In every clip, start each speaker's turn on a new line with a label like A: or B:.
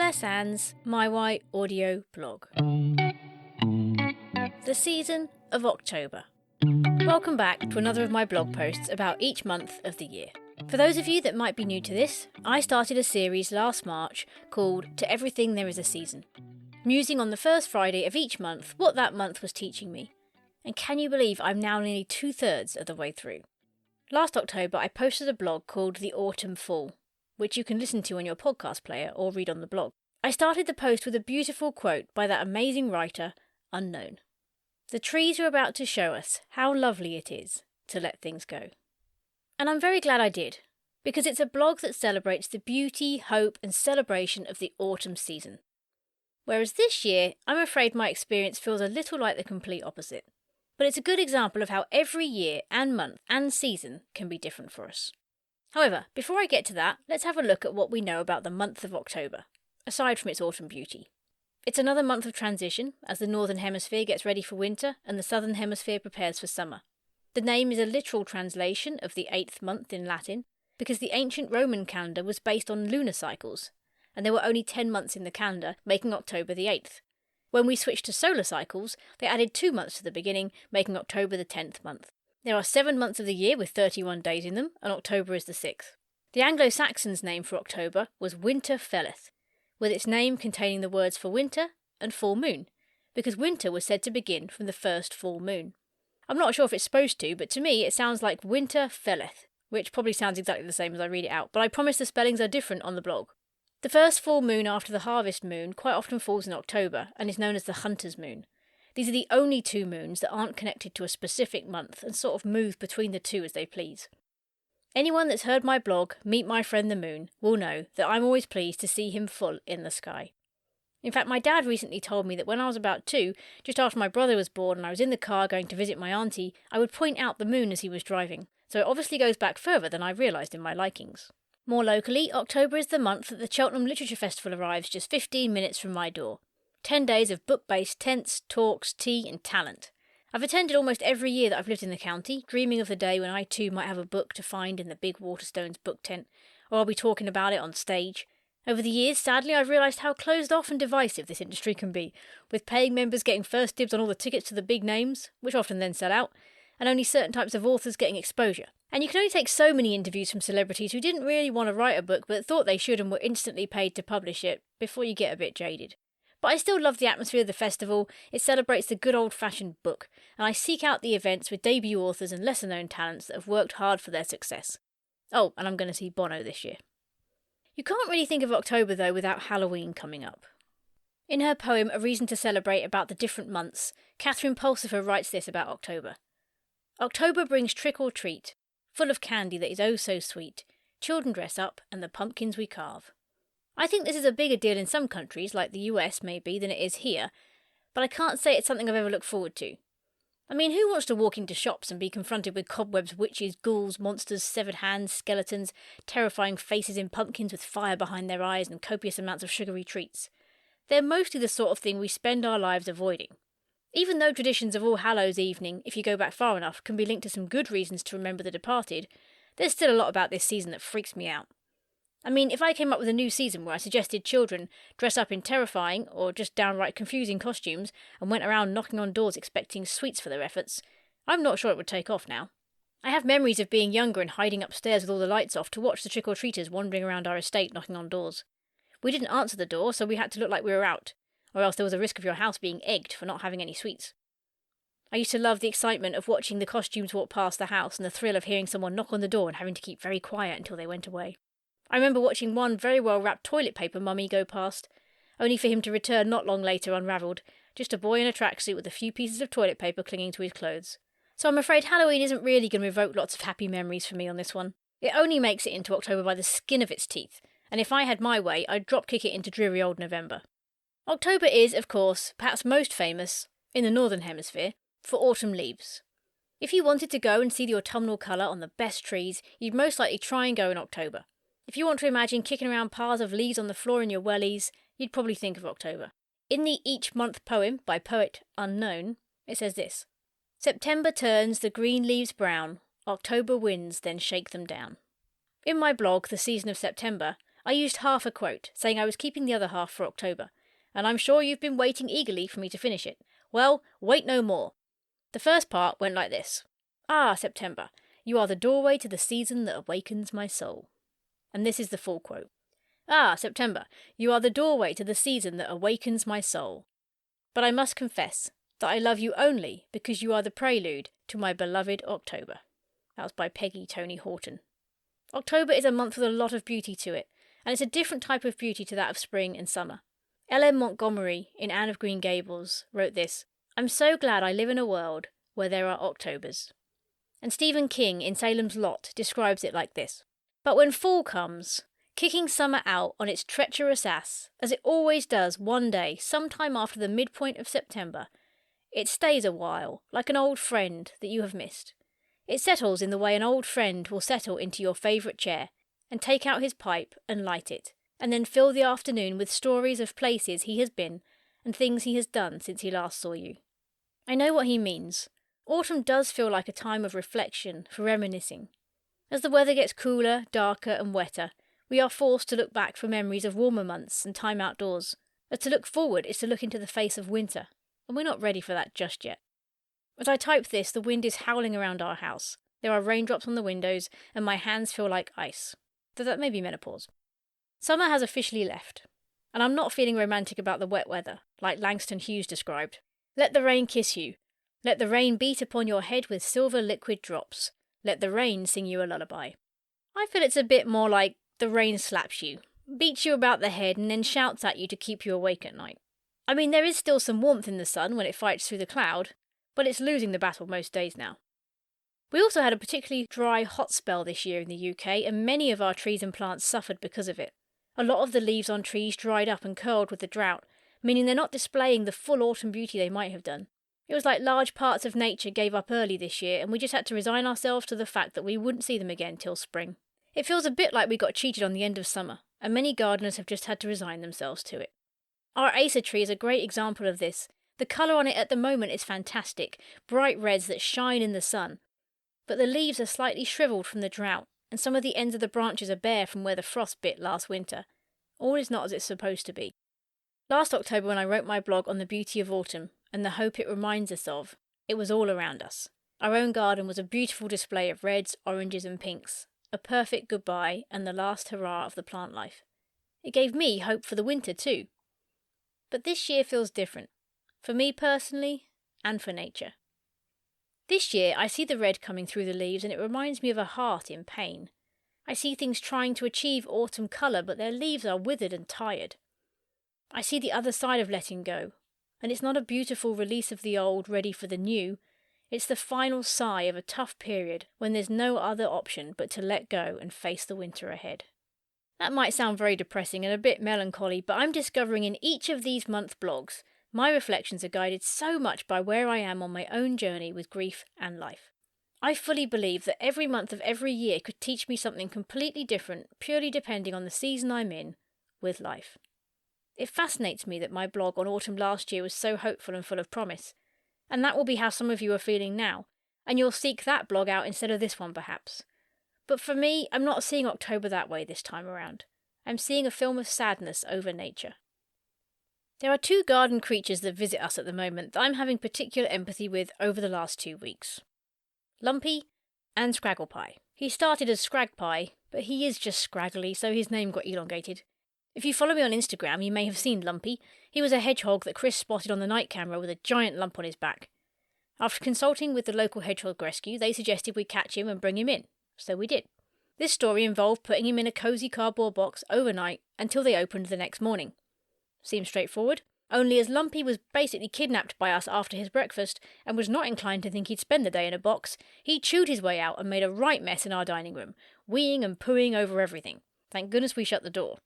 A: Claire Sands' My White audio blog. The season of October. Welcome back to another of my blog posts about each month of the year. For those of you that might be new to this, I started a series last March called To Everything There Is a Season, musing on the first Friday of each month what that month was teaching me. And can you believe I'm now nearly 2/3 of the way through? Last October I posted a blog called The Autumn Fall, which you can listen to on your podcast player or read on the blog. I started the post with a beautiful quote by that amazing writer, Unknown. The trees are about to show us how lovely it is to let things go. And I'm very glad I did, because it's a blog that celebrates the beauty, hope and celebration of the autumn season. Whereas this year, I'm afraid my experience feels a little like the complete opposite. But it's a good example of how every year and month and season can be different for us. However, before I get to that, let's have a look at what we know about the month of October, aside from its autumn beauty. It's another month of transition, as the Northern Hemisphere gets ready for winter and the Southern Hemisphere prepares for summer. The name is a literal translation of the 8th month in Latin, because the ancient Roman calendar was based on lunar cycles, and there were only 10 months in the calendar, making October the 8th. When we switched to solar cycles, they added 2 months to the beginning, making October the 10th month. There are 7 months of the year with 31 days in them, and October is the 6th. The Anglo-Saxons' name for October was Winterfelleth, with its name containing the words for winter and full moon, because winter was said to begin from the first full moon. I'm not sure if it's supposed to, but to me it sounds like Winterfelleth, which probably sounds exactly the same as I read it out, but I promise the spellings are different on the blog. The first full moon after the harvest moon quite often falls in October and is known as the hunter's moon. These are the only 2 moons that aren't connected to a specific month and sort of move between the two as they please. Anyone that's heard my blog, Meet My Friend the Moon, will know that I'm always pleased to see him full in the sky. In fact, my dad recently told me that when I was about 2, just after my brother was born and I was in the car going to visit my auntie, I would point out the moon as he was driving, so it obviously goes back further than I realised in my likings. More locally, October is the month that the Cheltenham Literature Festival arrives just 15 minutes from my door. 10 days of book-based tents, talks, tea and talent. I've attended almost every year that I've lived in the county, dreaming of the day when I too might have a book to find in the big Waterstones book tent, or I'll be talking about it on stage. Over the years, sadly, I've realised how closed off and divisive this industry can be, with paying members getting first dibs on all the tickets to the big names, which often then sell out, and only certain types of authors getting exposure. And you can only take so many interviews from celebrities who didn't really want to write a book but thought they should and were instantly paid to publish it, before you get a bit jaded. But I still love the atmosphere of the festival. It celebrates the good old-fashioned book, and I seek out the events with debut authors and lesser-known talents that have worked hard for their success. Oh, and I'm going to see Bono this year. You can't really think of October, though, without Halloween coming up. In her poem A Reason to Celebrate about the different months, Catherine Pulsifer writes this about October. October brings trick or treat, full of candy that is oh so sweet. Children dress up, and the pumpkins we carve. I think this is a bigger deal in some countries, like the US maybe, than it is here, but I can't say it's something I've ever looked forward to. I mean, who wants to walk into shops and be confronted with cobwebs, witches, ghouls, monsters, severed hands, skeletons, terrifying faces in pumpkins with fire behind their eyes and copious amounts of sugary treats? They're mostly the sort of thing we spend our lives avoiding. Even though traditions of All Hallows evening, if you go back far enough, can be linked to some good reasons to remember the departed, there's still a lot about this season that freaks me out. I mean, if I came up with a new season where I suggested children dress up in terrifying or just downright confusing costumes and went around knocking on doors expecting sweets for their efforts, I'm not sure it would take off now. I have memories of being younger and hiding upstairs with all the lights off to watch the trick-or-treaters wandering around our estate knocking on doors. We didn't answer the door, so we had to look like we were out, or else there was a risk of your house being egged for not having any sweets. I used to love the excitement of watching the costumes walk past the house and the thrill of hearing someone knock on the door and having to keep very quiet until they went away. I remember watching one very well-wrapped toilet paper mummy go past, only for him to return not long later unravelled, just a boy in a tracksuit with a few pieces of toilet paper clinging to his clothes. So I'm afraid Halloween isn't really going to evoke lots of happy memories for me on this one. It only makes it into October by the skin of its teeth, and if I had my way, I'd drop-kick it into dreary old November. October is, of course, perhaps most famous, in the Northern Hemisphere, for autumn leaves. If you wanted to go and see the autumnal colour on the best trees, you'd most likely try and go in October. If you want to imagine kicking around piles of leaves on the floor in your wellies, you'd probably think of October. In the Each Month poem by poet Unknown, it says this: September turns the green leaves brown, October winds then shake them down. In my blog, The Season of September, I used half a quote, saying I was keeping the other half for October, and I'm sure you've been waiting eagerly for me to finish it. Well, wait no more. The first part went like this. Ah, September, you are the doorway to the season that awakens my soul. And this is the full quote. Ah, September, you are the doorway to the season that awakens my soul. But I must confess that I love you only because you are the prelude to my beloved October. That was by Peggy Tony Horton. October is a month with a lot of beauty to it, and it's a different type of beauty to that of spring and summer. L.M. Montgomery, in Anne of Green Gables, wrote this, I'm so glad I live in a world where there are Octobers. And Stephen King, in Salem's Lot, describes it like this. But when fall comes, kicking summer out on its treacherous ass, as it always does one day, sometime after the midpoint of September, it stays a while, like an old friend that you have missed. It settles in the way an old friend will settle into your favourite chair, and take out his pipe and light it, and then fill the afternoon with stories of places he has been and things he has done since he last saw you. I know what he means. Autumn does feel like a time of reflection, for reminiscing. As the weather gets cooler, darker and wetter, we are forced to look back for memories of warmer months and time outdoors. As to look forward is to look into the face of winter, and we're not ready for that just yet. As I type this, the wind is howling around our house. There are raindrops on the windows, and my hands feel like ice. Though that may be menopause. Summer has officially left, and I'm not feeling romantic about the wet weather, like Langston Hughes described. Let the rain kiss you. Let the rain beat upon your head with silver liquid drops. Let the rain sing you a lullaby. I feel it's a bit more like the rain slaps you, beats you about the head, and then shouts at you to keep you awake at night. I mean, there is still some warmth in the sun when it fights through the cloud, but it's losing the battle most days now. We also had a particularly dry, hot spell this year in the UK, and many of our trees and plants suffered because of it. A lot of the leaves on trees dried up and curled with the drought, meaning they're not displaying the full autumn beauty they might have done. It was like large parts of nature gave up early this year, and we just had to resign ourselves to the fact that we wouldn't see them again till spring. It feels a bit like we got cheated on the end of summer, and many gardeners have just had to resign themselves to it. Our Acer tree is a great example of this. The colour on it at the moment is fantastic, bright reds that shine in the sun. But the leaves are slightly shriveled from the drought, and some of the ends of the branches are bare from where the frost bit last winter. All is not as it's supposed to be. Last October, when I wrote my blog on the beauty of autumn, and the hope it reminds us of, it was all around us. Our own garden was a beautiful display of reds, oranges and pinks, a perfect goodbye and the last hurrah of the plant life. It gave me hope for the winter too. But this year feels different, for me personally, and for nature. This year I see the red coming through the leaves and it reminds me of a heart in pain. I see things trying to achieve autumn colour, but their leaves are withered and tired. I see the other side of letting go, and it's not a beautiful release of the old ready for the new, it's the final sigh of a tough period when there's no other option but to let go and face the winter ahead. That might sound very depressing and a bit melancholy, but I'm discovering in each of these month blogs, my reflections are guided so much by where I am on my own journey with grief and life. I fully believe that every month of every year could teach me something completely different, purely depending on the season I'm in with life. It fascinates me that my blog on autumn last year was so hopeful and full of promise, and that will be how some of you are feeling now, and you'll seek that blog out instead of this one perhaps. But for me, I'm not seeing October that way this time around. I'm seeing a film of sadness over nature. There are two garden creatures that visit us at the moment that I'm having particular empathy with over the last 2 weeks. Lumpy and Scragglepie. He started as Scragpie, but he is just scraggly, so his name got elongated. If you follow me on Instagram, you may have seen Lumpy. He was a hedgehog that Chris spotted on the night camera with a giant lump on his back. After consulting with the local hedgehog rescue, they suggested we catch him and bring him in. So we did. This story involved putting him in a cosy cardboard box overnight until they opened the next morning. Seems straightforward, only as Lumpy was basically kidnapped by us after his breakfast and was not inclined to think he'd spend the day in a box, he chewed his way out and made a right mess in our dining room, weeing and pooing over everything. Thank goodness we shut the door.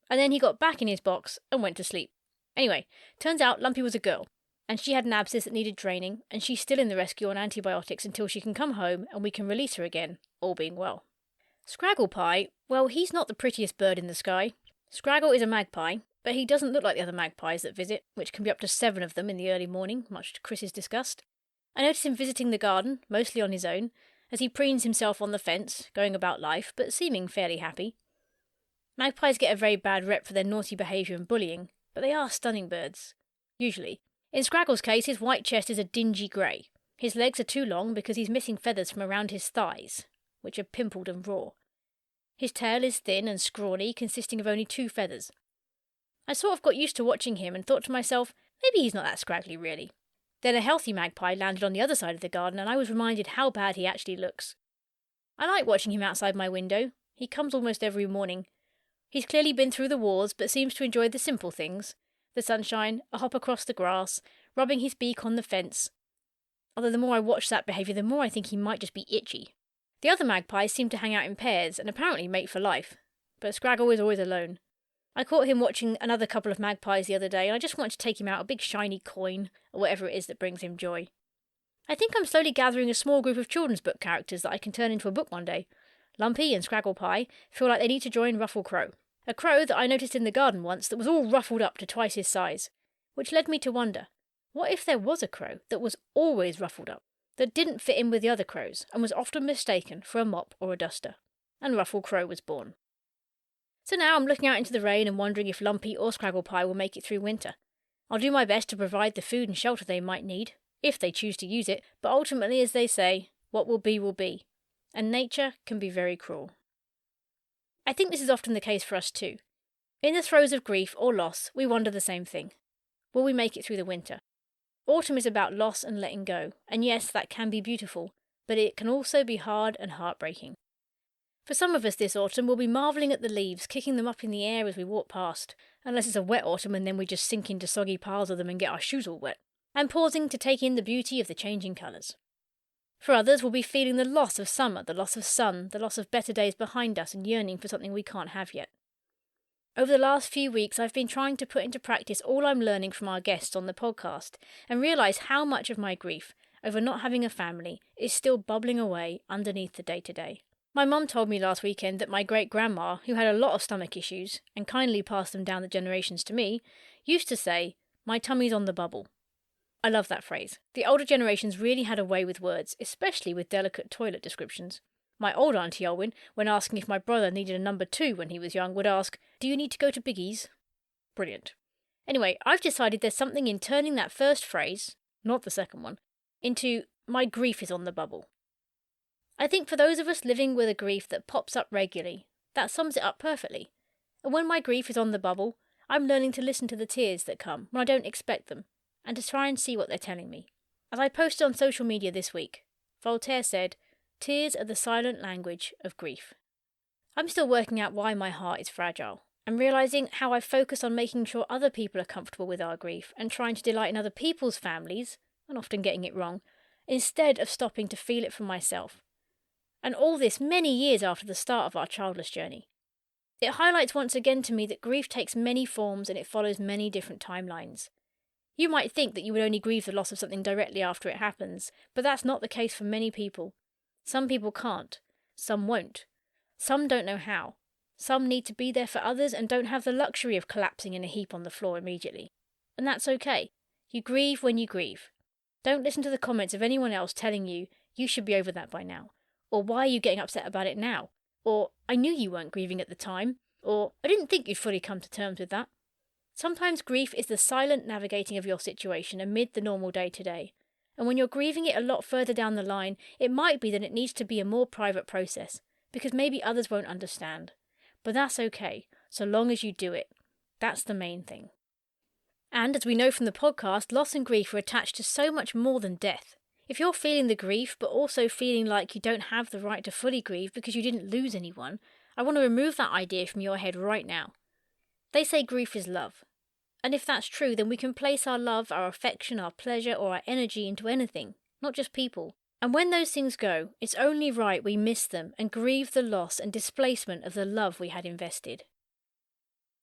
A: And then he got back in his box and went to sleep. Anyway, turns out Lumpy was a girl, and she had an abscess that needed draining, and she's still in the rescue on antibiotics until she can come home and we can release her again, all being well. Scragglepie, well, he's not the prettiest bird in the sky. Scraggle is a magpie, but he doesn't look like the other magpies that visit, which can be up to 7 of them in the early morning, much to Chris's disgust. I notice him visiting the garden, mostly on his own, as he preens himself on the fence, going about life, but seeming fairly happy. Magpies get a very bad rep for their naughty behaviour and bullying, but they are stunning birds. Usually. In Scraggle's case, his white chest is a dingy grey. His legs are too long because he's missing feathers from around his thighs, which are pimpled and raw. His tail is thin and scrawny, consisting of only 2 feathers. I sort of got used to watching him and thought to myself, maybe he's not that scraggly really. Then a healthy magpie landed on the other side of the garden and I was reminded how bad he actually looks. I like watching him outside my window. He comes almost every morning. He's clearly been through the wars but seems to enjoy the simple things. The sunshine, a hop across the grass, rubbing his beak on the fence. Although the more I watch that behaviour, the more I think he might just be itchy. The other magpies seem to hang out in pairs and apparently mate for life, but Scraggle is always alone. I caught him watching another couple of magpies the other day and I just wanted to take him out a big shiny coin, or whatever it is that brings him joy. I think I'm slowly gathering a small group of children's book characters that I can turn into a book one day. Lumpy and Scraggle Pie feel like they need to join Ruffled Crow. A crow that I noticed in the garden once that was all ruffled up to twice his size, which led me to wonder, what if there was a crow that was always ruffled up, that didn't fit in with the other crows and was often mistaken for a mop or a duster? And Ruffled Crow was born. So now I'm looking out into the rain and wondering if Lumpy or Scraggle Pie will make it through winter. I'll do my best to provide the food and shelter they might need, if they choose to use it, but ultimately, as they say, what will be, and nature can be very cruel. I think this is often the case for us too. In the throes of grief or loss, we wonder the same thing. Will we make it through the winter? Autumn is about loss and letting go, and yes, that can be beautiful, but it can also be hard and heartbreaking. For some of us this autumn, we'll be marvelling at the leaves, kicking them up in the air as we walk past, unless it's a wet autumn and then we just sink into soggy piles of them and get our shoes all wet, and pausing to take in the beauty of the changing colours. For others, we'll be feeling the loss of summer, the loss of sun, the loss of better days behind us and yearning for something we can't have yet. Over the last few weeks, I've been trying to put into practice all I'm learning from our guests on the podcast and realise how much of my grief over not having a family is still bubbling away underneath the day-to-day. My mum told me last weekend that my great-grandma, who had a lot of stomach issues and kindly passed them down the generations to me, used to say, "My tummy's on the bubble." I love that phrase. The older generations really had a way with words, especially with delicate toilet descriptions. My old Auntie Olwyn, when asking if my brother needed a number 2 when he was young, would ask, "Do you need to go to Biggie's?" Brilliant. Anyway, I've decided there's something in turning that first phrase, not the second one, into "my grief is on the bubble." I think for those of us living with a grief that pops up regularly, that sums it up perfectly. And when my grief is on the bubble, I'm learning to listen to the tears that come when I don't expect them, and to try and see what they're telling me. As I posted on social media this week, Voltaire said, "Tears are the silent language of grief." I'm still working out why my heart is fragile, and realising how I've focused on making sure other people are comfortable with our grief and trying to delight in other people's families, and often getting it wrong, instead of stopping to feel it for myself. And all this many years after the start of our childless journey. It highlights once again to me that grief takes many forms and it follows many different timelines. You might think that you would only grieve the loss of something directly after it happens, but that's not the case for many people. Some people can't. Some won't. Some don't know how. Some need to be there for others and don't have the luxury of collapsing in a heap on the floor immediately. And that's okay. You grieve when you grieve. Don't listen to the comments of anyone else telling you should be over that by now. Or why are you getting upset about it now? Or I knew you weren't grieving at the time. Or I didn't think you'd fully come to terms with that. Sometimes grief is the silent navigating of your situation amid the normal day-to-day. And when you're grieving it a lot further down the line, it might be that it needs to be a more private process, because maybe others won't understand. But that's okay, so long as you do it. That's the main thing. And as we know from the podcast, loss and grief are attached to so much more than death. If you're feeling the grief, but also feeling like you don't have the right to fully grieve because you didn't lose anyone, I want to remove that idea from your head right now. They say grief is love. And if that's true, then we can place our love, our affection, our pleasure, or our energy into anything, not just people. And when those things go, it's only right we miss them and grieve the loss and displacement of the love we had invested.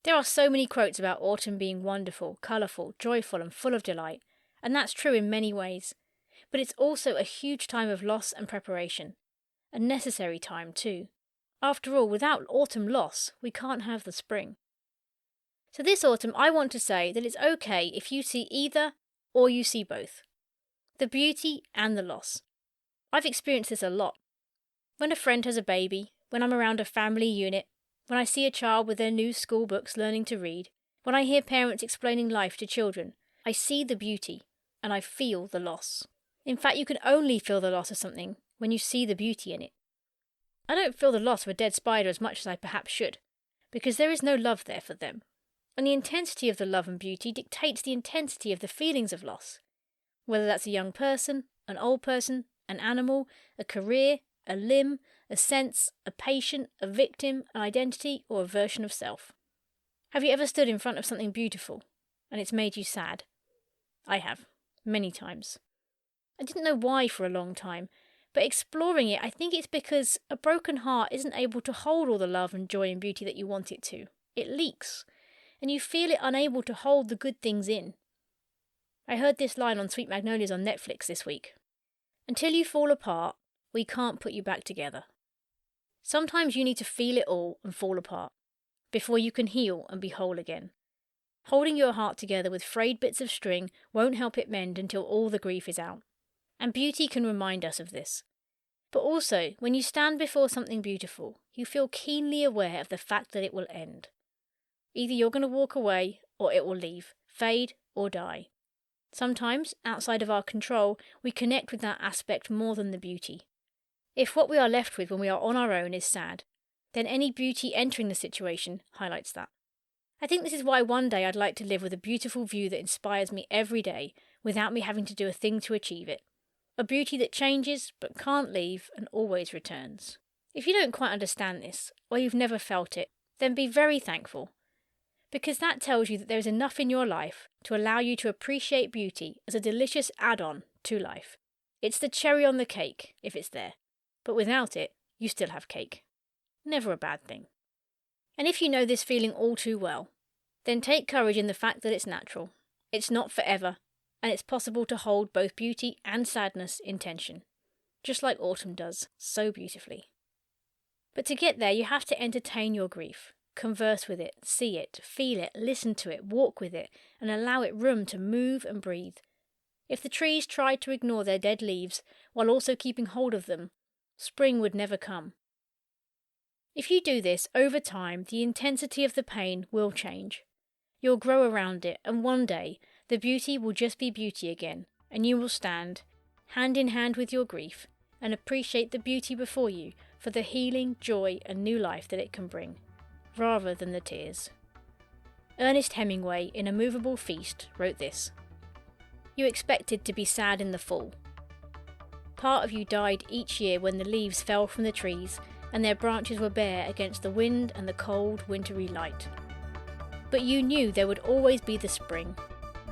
A: There are so many quotes about autumn being wonderful, colourful, joyful, and full of delight, and that's true in many ways. But it's also a huge time of loss and preparation. A necessary time too. After all, without autumn loss, we can't have the spring. So this autumn I want to say that it's okay if you see either or you see both. The beauty and the loss. I've experienced this a lot. When a friend has a baby, when I'm around a family unit, when I see a child with their new school books learning to read, when I hear parents explaining life to children, I see the beauty and I feel the loss. In fact, you can only feel the loss of something when you see the beauty in it. I don't feel the loss of a dead spider as much as I perhaps should, because there is no love there for them. And the intensity of the love and beauty dictates the intensity of the feelings of loss. Whether that's a young person, an old person, an animal, a career, a limb, a sense, a patient, a victim, an identity, or a version of self. Have you ever stood in front of something beautiful and it's made you sad? I have, many times. I didn't know why for a long time, but exploring it, I think it's because a broken heart isn't able to hold all the love and joy and beauty that you want it to. It leaks, and you feel it unable to hold the good things in. I heard this line on Sweet Magnolias on Netflix this week. Until you fall apart, we can't put you back together. Sometimes you need to feel it all and fall apart, before you can heal and be whole again. Holding your heart together with frayed bits of string won't help it mend until all the grief is out. And beauty can remind us of this. But also, when you stand before something beautiful, you feel keenly aware of the fact that it will end. Either you're going to walk away, or it will leave, fade, or die. Sometimes, outside of our control, we connect with that aspect more than the beauty. If what we are left with when we are on our own is sad, then any beauty entering the situation highlights that. I think this is why one day I'd like to live with a beautiful view that inspires me every day without me having to do a thing to achieve it. A beauty that changes but can't leave and always returns. If you don't quite understand this, or you've never felt it, then be very thankful. Because that tells you that there is enough in your life to allow you to appreciate beauty as a delicious add-on to life. It's the cherry on the cake, if it's there. But without it, you still have cake. Never a bad thing. And if you know this feeling all too well, then take courage in the fact that it's natural. It's not forever, and it's possible to hold both beauty and sadness in tension, just like autumn does so beautifully. But to get there, you have to entertain your grief, converse with it, see it, feel it, listen to it, walk with it, and allow it room to move and breathe. If the trees tried to ignore their dead leaves while also keeping hold of them, spring would never come. If you do this, over time, the intensity of the pain will change. You'll grow around it, and one day, the beauty will just be beauty again, and you will stand, hand in hand with your grief, and appreciate the beauty before you for the healing, joy, and new life that it can bring, rather than the tears. Ernest Hemingway, in A Movable Feast, wrote this: "You expected to be sad in the fall. Part of you died each year when the leaves fell from the trees and their branches were bare against the wind and the cold, wintry light. But you knew there would always be the spring,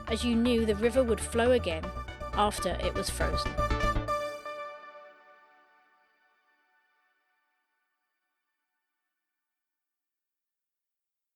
A: as you knew the river would flow again after it was frozen."